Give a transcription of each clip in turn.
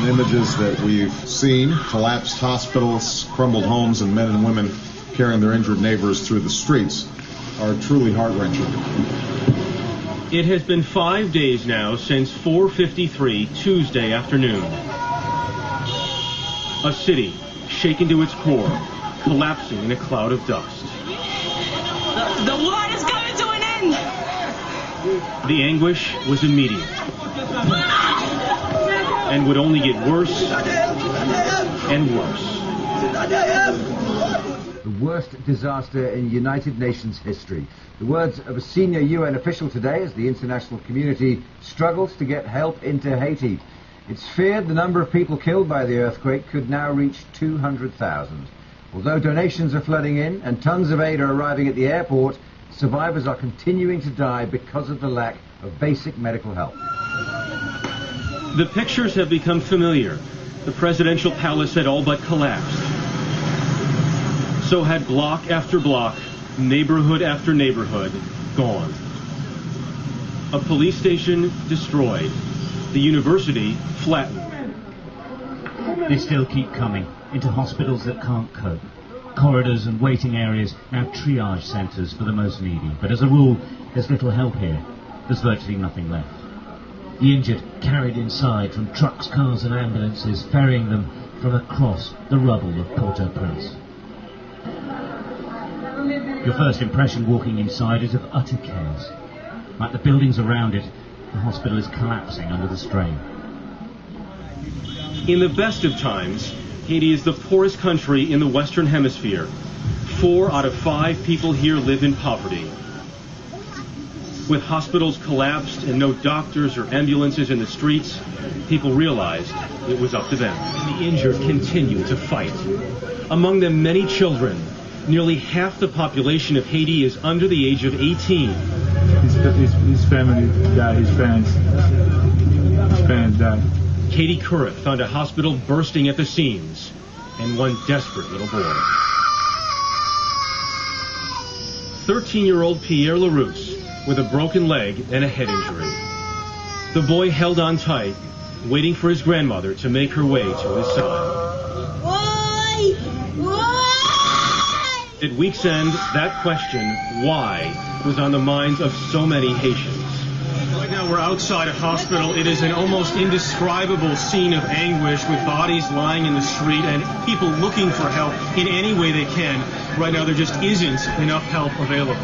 and images that we've seen, collapsed hospitals, crumbled homes, and men and women carrying their injured neighbors through the streets are truly heart-wrenching. It has been 5 days now since 4:53 Tuesday afternoon. A city shaken to its core, collapsing in a cloud of dust. The war is coming to an end! The anguish was immediate and would only get worse and worse. The worst disaster in United Nations history. The words of a senior UN official today as the international community struggles to get help into Haiti. It's feared the number of people killed by the earthquake could now reach 200,000. Although donations are flooding in and tons of aid are arriving at the airport, survivors are continuing to die because of the lack of basic medical help. The pictures have become familiar. The presidential palace had all but collapsed. So had block after block, neighborhood after neighborhood gone. A police station destroyed. The university flattened. They still keep coming into hospitals that can't cope. Corridors and waiting areas, now triage centres for the most needy. But as a rule, there's little help here. There's virtually nothing left. The injured carried inside from trucks, cars and ambulances, ferrying them from across the rubble of Port-au-Prince. Your first impression walking inside is of utter chaos. Like the buildings around it, the hospital is collapsing under the strain. In the best of times, Haiti is the poorest country in the Western Hemisphere. 4 out of 5 people here live in poverty. With hospitals collapsed and no doctors or ambulances in the streets, people realized it was up to them. The injured continue to fight. Among them, many children. Nearly half the population of Haiti is under the age of 18. His family died, his parents died. Katie Currith found a hospital bursting at the seams and one desperate little boy. 13-year-old Pierre LaRousse with a broken leg and a head injury. The boy held on tight, waiting for his grandmother to make her way to his side. At week's end, that question, why, was on the minds of so many Haitians. Right now we're outside a hospital. It is an almost indescribable scene of anguish with bodies lying in the street and people looking for help in any way they can. Right now there just isn't enough help available.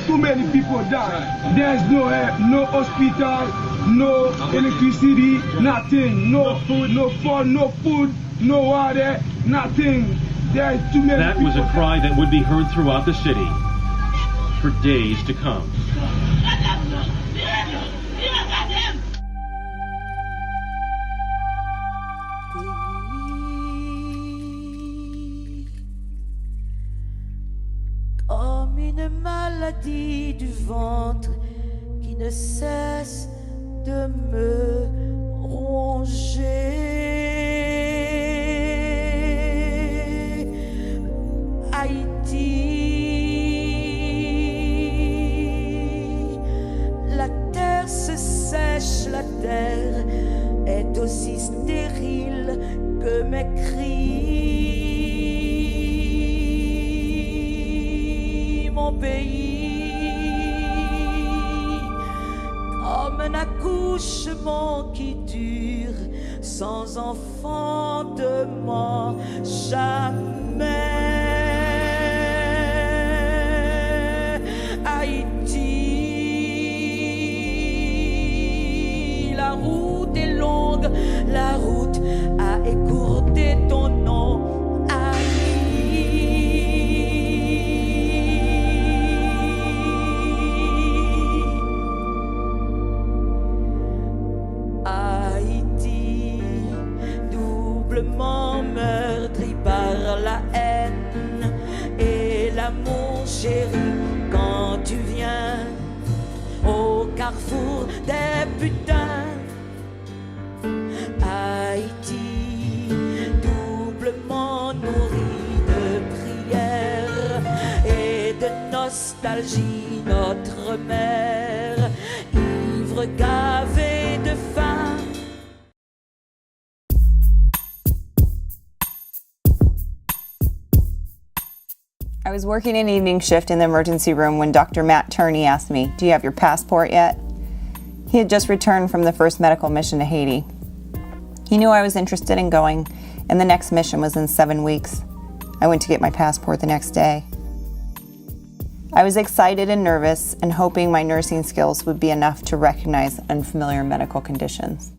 Too many people die. There's no help, no hospital, no electricity, nothing. No food, no phone, no food, no water, nothing. There's too many That was a cry that would be heard throughout the city for days to come. Comme une maladie du ventre qui ne cesse de me ronger. Haïti, la terre se sèche, la terre est aussi stérile que mes cris. Mon pays, comme un accouchement qui dure sans enfantement jamais. Haïti, la route est longue, la route a écourté ton nom. Haïti, doublement meurtri par la haine et l'amour chéri. Quand tu viens au carrefour des putains, Haïti, doublement nourri de prières et de nostalgie, notre mère, ivre gavée de faim. I was working an evening shift in the emergency room when Dr. Matt Turney asked me, "Do you have your passport yet?" He had just returned from the first medical mission to Haiti. He knew I was interested in going, and the next mission was in 7 weeks. I went to get my passport the next day. I was excited and nervous and hoping my nursing skills would be enough to recognize unfamiliar medical conditions.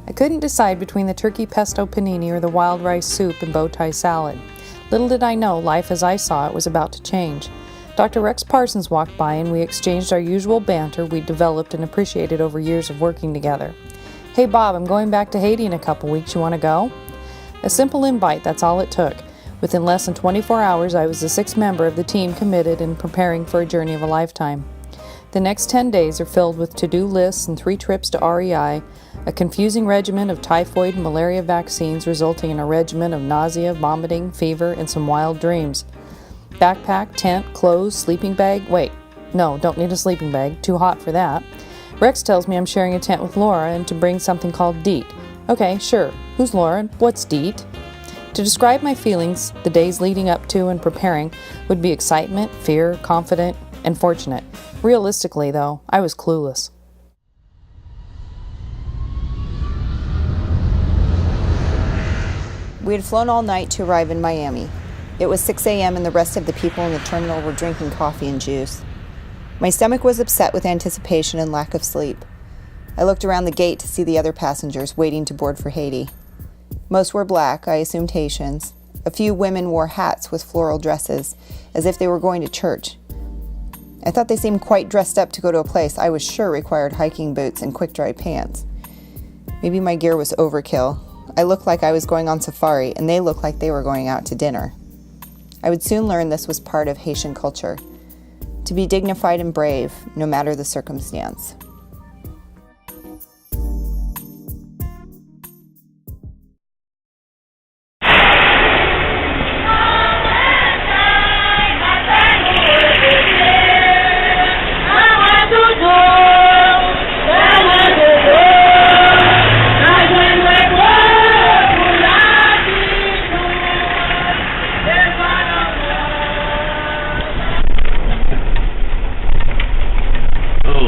I couldn't decide between the turkey pesto panini or the wild rice soup and bow tie salad. Little did I know life as I saw it was about to change. Dr. Rex Parsons walked by and we exchanged our usual banter we'd developed and appreciated over years of working together. "Hey Bob, I'm going back to Haiti in a couple weeks. You want to go?" A simple invite, that's all it took. Within less than 24 hours, I was the 6th member of the team committed and preparing for a journey of a lifetime. The next 10 days are filled with to-do lists and 3 trips to REI, a confusing regimen of typhoid and malaria vaccines resulting in a regimen of nausea, vomiting, fever, and some wild dreams. Backpack, tent, clothes, sleeping bag. Wait, no, don't need a sleeping bag. Too hot for that. Rex tells me I'm sharing a tent with Laura and to bring something called DEET. Okay, sure. Who's Laura? What's DEET? To describe my feelings, the days leading up to and preparing would be excitement, fear, confident, and fortunate. Realistically, though, I was clueless. We had flown all night to arrive in Miami. It was 6 a.m. and the rest of the people in the terminal were drinking coffee and juice. My stomach was upset with anticipation and lack of sleep. I looked around the gate to see the other passengers waiting to board for Haiti. Most were black, I assumed Haitians. A few women wore hats with floral dresses, as if they were going to church. I thought they seemed quite dressed up to go to a place I was sure required hiking boots and quick-dry pants. Maybe my gear was overkill. I looked like I was going on safari, and they looked like they were going out to dinner. I would soon learn this was part of Haitian culture, to be dignified and brave, no matter the circumstance.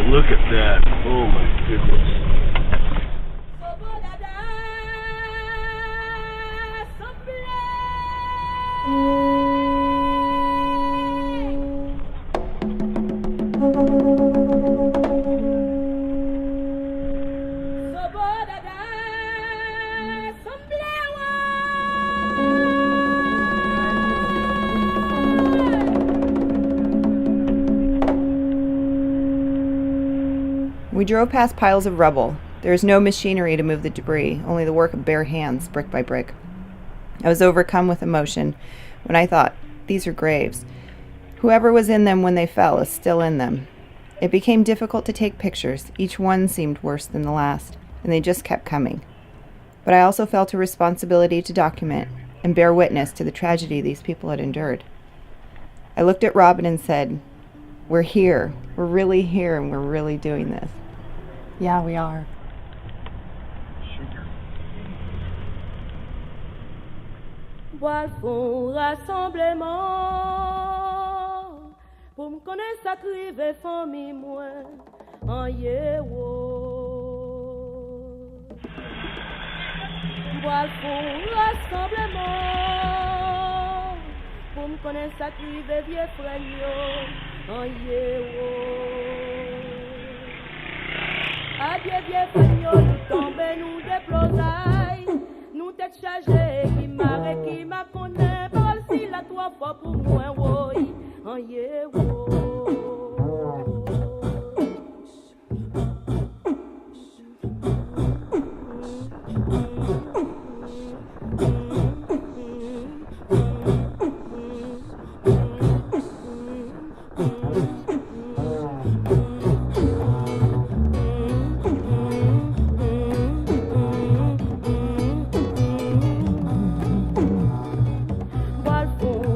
Look at that. Oh my goodness. We drove past piles of rubble. There is no machinery to move the debris, only the work of bare hands, brick by brick. I was overcome with emotion when I thought, these are graves. Whoever was in them when they fell is still in them. It became difficult to take pictures. Each one seemed worse than the last, and they just kept coming. But I also felt a responsibility to document and bear witness to the tragedy these people had endured. I looked at Robin and said, "We're here. We're really here, and we're really doing this." Yeah, we are. Bois font rassemblement pour me connaître ça crive famille moi en yewo. Bois font rassemblement pour me connaître ça crive vieux frère en yewo. Adieu vieux frère nous tomber nous déplosailles. Nous tête chargée, qui m'a connaît, par si la 3 fois pour moi, oui, en yé,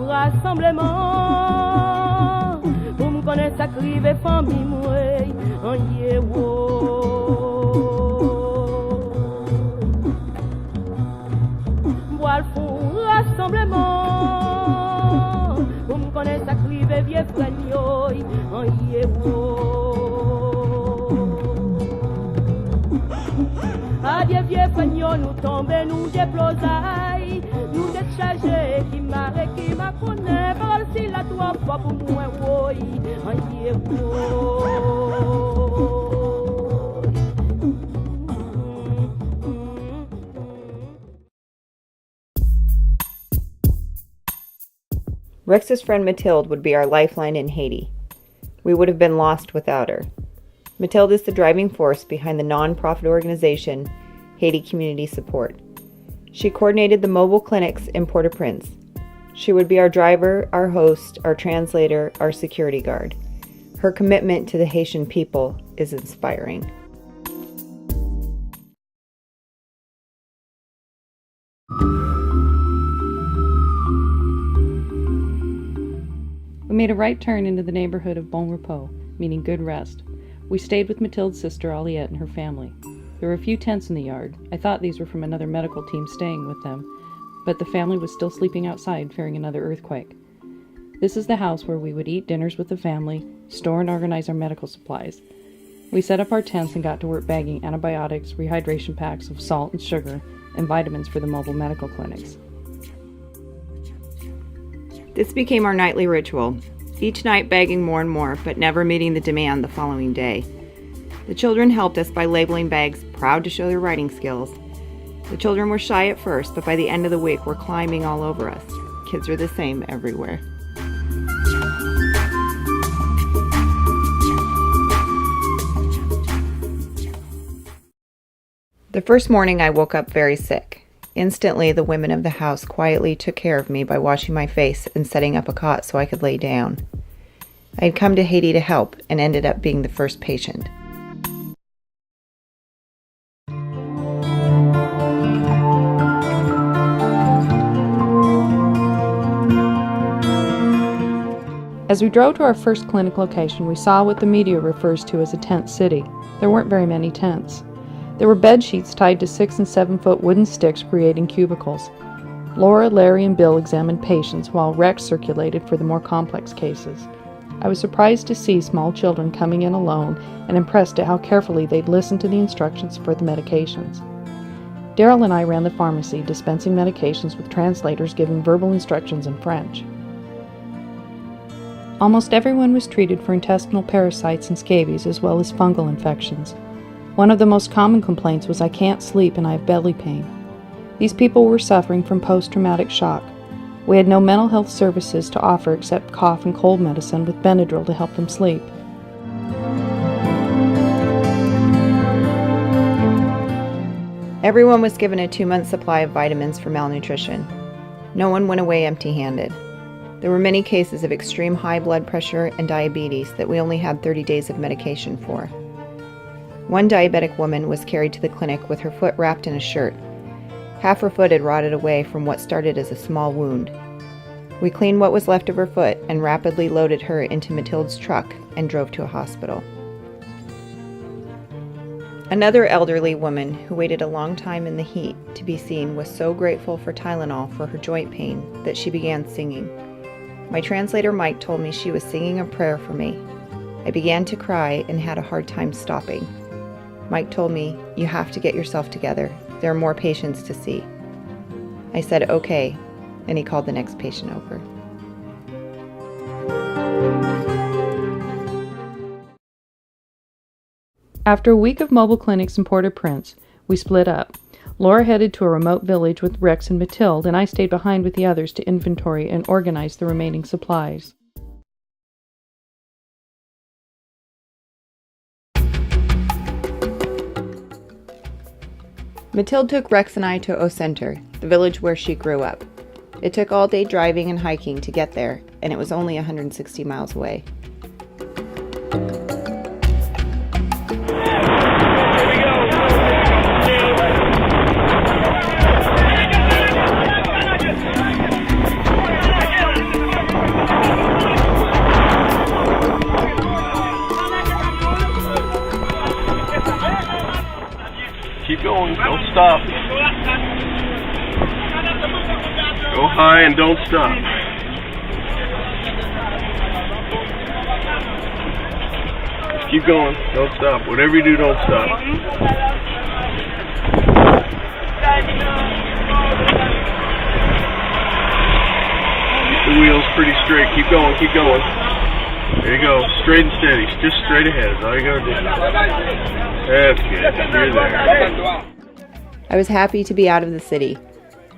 rassemblement pour me connaît sa crive famille moi en yewo boile font rassemblement pour me connaît sa crive vieux fragno en yewo adieu vieux fragno nous tomber nous déplosaille nous décharger qui m'a connaît par si la toi pas pour moi oui en yewo Rex's friend Mathilde would be our lifeline in Haiti. We would have been lost without her. Mathilde is the driving force behind the non-profit organization Haiti Community Support. She coordinated the mobile clinics in Port-au-Prince. She would be our driver, our host, our translator, our security guard. Her commitment to the Haitian people is inspiring. We made a right turn into the neighborhood of Bon Repos, meaning good rest. We stayed with Mathilde's sister Aliette and her family. There were a few tents in the yard. I thought these were from another medical team staying with them, but the family was still sleeping outside, fearing another earthquake. This is the house where we would eat dinners with the family, store and organize our medical supplies. We set up our tents and got to work bagging antibiotics, rehydration packs of salt and sugar, and vitamins for the mobile medical clinics. This became our nightly ritual, each night bagging more and more, but never meeting the demand the following day. The children helped us by labeling bags, proud to show their writing skills. The children were shy at first, but by the end of the week were climbing all over us. Kids are the same everywhere. The first morning I woke up very sick. Instantly, the women of the house quietly took care of me by washing my face and setting up a cot so I could lay down. I had come to Haiti to help and ended up being the first patient. As we drove to our first clinic location, we saw what the media refers to as a tent city. There weren't very many tents. There were bed sheets tied to 6 and 7 foot wooden sticks creating cubicles. Laura, Larry, and Bill examined patients while Rex circulated for the more complex cases. I was surprised to see small children coming in alone and impressed at how carefully they'd listened to the instructions for the medications. Daryl and I ran the pharmacy, dispensing medications with translators giving verbal instructions in French. Almost everyone was treated for intestinal parasites and scabies as well as fungal infections. One of the most common complaints was I can't sleep and I have belly pain. These people were suffering from post-traumatic shock. We had no mental health services to offer except cough and cold medicine with Benadryl to help them sleep. Everyone was given a 2-month supply of vitamins for malnutrition. No one went away empty-handed. There were many cases of extreme high blood pressure and diabetes that we only had 30 days of medication for. One diabetic woman was carried to the clinic with her foot wrapped in a shirt. Half her foot had rotted away from what started as a small wound. We cleaned what was left of her foot and rapidly loaded her into Mathilde's truck and drove to a hospital. Another elderly woman who waited a long time in the heat to be seen was so grateful for Tylenol for her joint pain that she began singing. My translator Mike told me she was singing a prayer for me. I began to cry and had a hard time stopping. Mike told me, "You have to get yourself together. There are more patients to see." I said, "Okay," and he called the next patient over. After a week of mobile clinics in Port-au-Prince, we split up. Laura headed to a remote village with Rex and Mathilde, and I stayed behind with the others to inventory and organize the remaining supplies. Mathilde took Rex and I to Au Centre, the village where she grew up. It took all day driving and hiking to get there, and it was only 160 miles away. stop. Go high and don't stop. Keep going. Don't stop. Whatever you do, don't stop. Keep the wheels pretty straight. Keep going. Keep going. There you go. Straight and steady. Just straight ahead. That's all you gotta do. That's good. You're there. I was happy to be out of the city.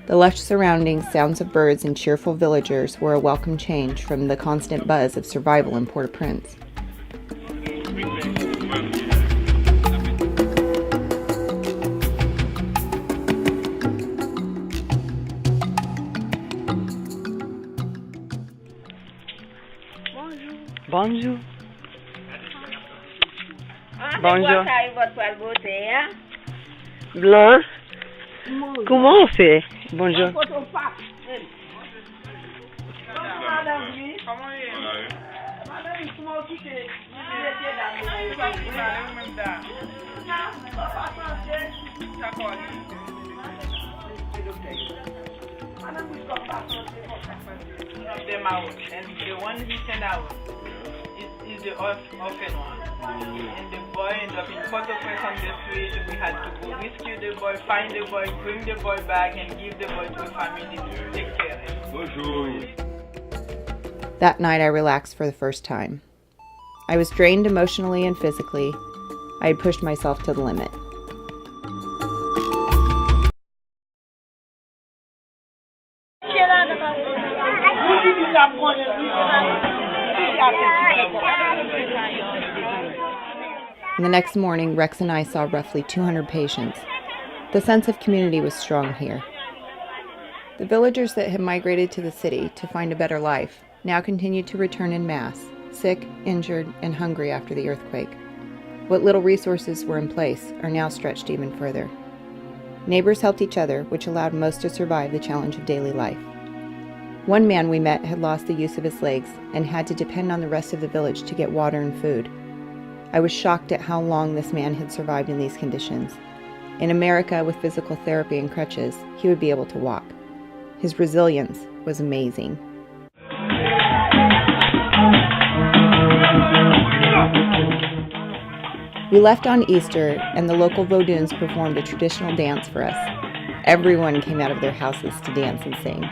The lush surroundings, sounds of birds, and cheerful villagers were a welcome change from the constant buzz of survival in Port-au-Prince. Bonjour. Bonjour. Blanc. Comment on fait? Bonjour. Them out, and the one he sent out is the orphan one. And the boy ended up in Port-au-Prince on the street. We had to go rescue the boy, find the boy, bring the boy back, and give the boy to a family to take care of him. That night I relaxed for the first time. I was drained emotionally and physically. I had pushed myself to the limit. And the next morning, Rex and I saw roughly 200 patients. The sense of community was strong here. The villagers that had migrated to the city to find a better life now continued to return en masse, sick, injured, and hungry after the earthquake. What little resources were in place are now stretched even further. Neighbors helped each other, which allowed most to survive the challenge of daily life. One man we met had lost the use of his legs and had to depend on the rest of the village to get water and food. I was shocked at how long this man had survived in these conditions. In America, with physical therapy and crutches, he would be able to walk. His resilience was amazing. We left on Easter, and the local Vaudoons performed a traditional dance for us. Everyone came out of their houses to dance and sing.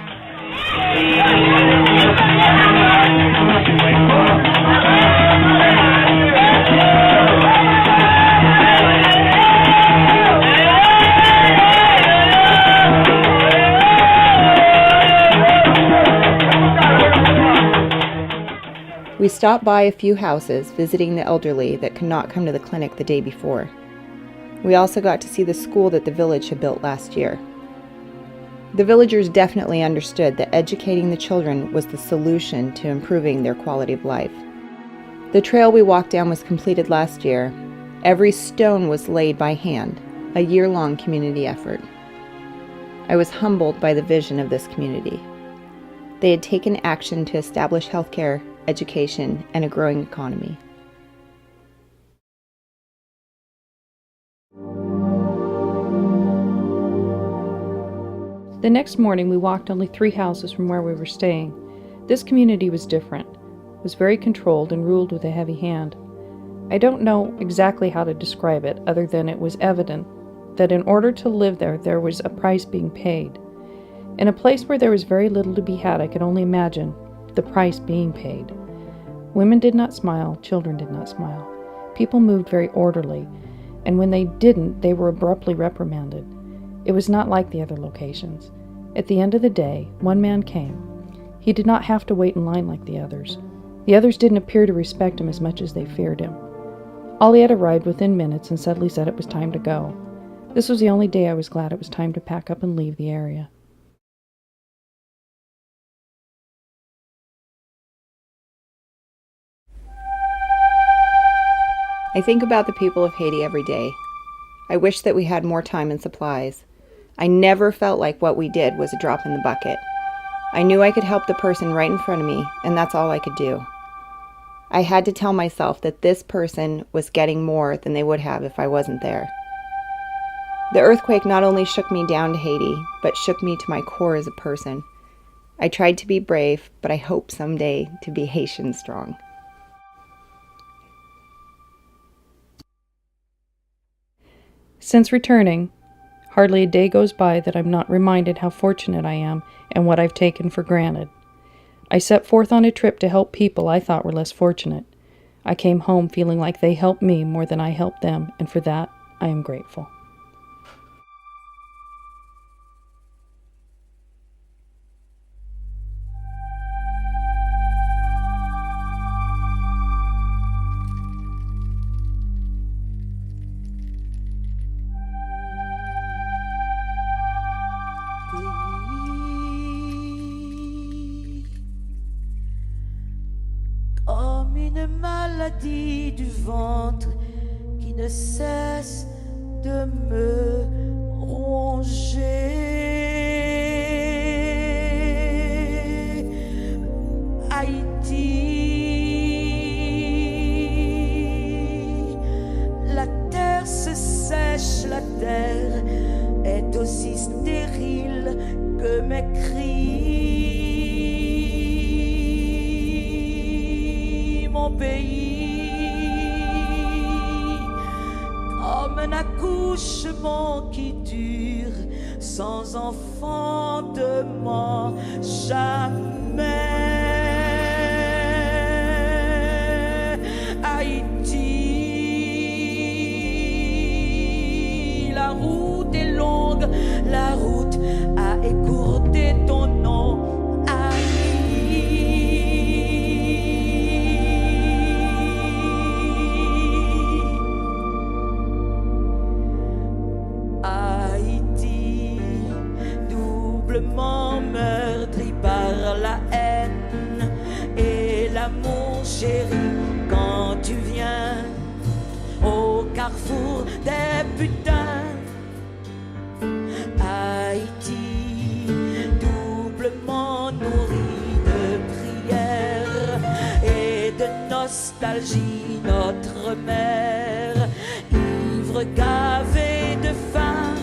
We stopped by a few houses visiting the elderly that could not come to the clinic the day before. We also got to see the school that the village had built last year. The villagers definitely understood that educating the children was the solution to improving their quality of life. The trail we walked down was completed last year. Every stone was laid by hand, a year-long community effort. I was humbled by the vision of this community. They had taken action to establish healthcare, education, and a growing economy. The next morning, we walked only 3 houses from where we were staying. This community was different, was very controlled and ruled with a heavy hand. I don't know exactly how to describe it, other than it was evident that in order to live there, there was a price being paid. In a place where there was very little to be had, I could only imagine the price being paid. Women did not smile, children did not smile. People moved very orderly, and when they didn't, they were abruptly reprimanded. It was not like the other locations. At the end of the day, one man came. He did not have to wait in line like the others. The others didn't appear to respect him as much as they feared him. Ollie had arrived within minutes and suddenly said it was time to go. This was the only day I was glad it was time to pack up and leave the area. I think about the people of Haiti every day. I wish that we had more time and supplies. I never felt like what we did was a drop in the bucket. I knew I could help the person right in front of me, and that's all I could do. I had to tell myself that this person was getting more than they would have if I wasn't there. The earthquake not only shook me down to Haiti, but shook me to my core as a person. I tried to be brave, but I hope someday to be Haitian strong. Since returning, hardly a day goes by that I'm not reminded how fortunate I am and what I've taken for granted. I set forth on a trip to help people I thought were less fortunate. I came home feeling like they helped me more than I helped them, and for that, I am grateful. Comme une maladie du ventre qui ne cesse de me ronger. Haïti, la terre se sèche, la terre est aussi stérile que mes cris. Mon pays, comme un accouchement qui dure sans enfantement jamais. Haïti, la route est longue, la route a écourté ton nom. Haïti, doublement meurtri par la haine et l'amour chéri quand tu viens au carrefour des putains. Haïti, doublement nourri de prières et de nostalgie, notre mère, ivre gavé de faim.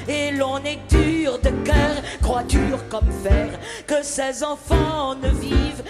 Et l'on est dur de cœur, croit dur comme fer, que ses enfants ne vivent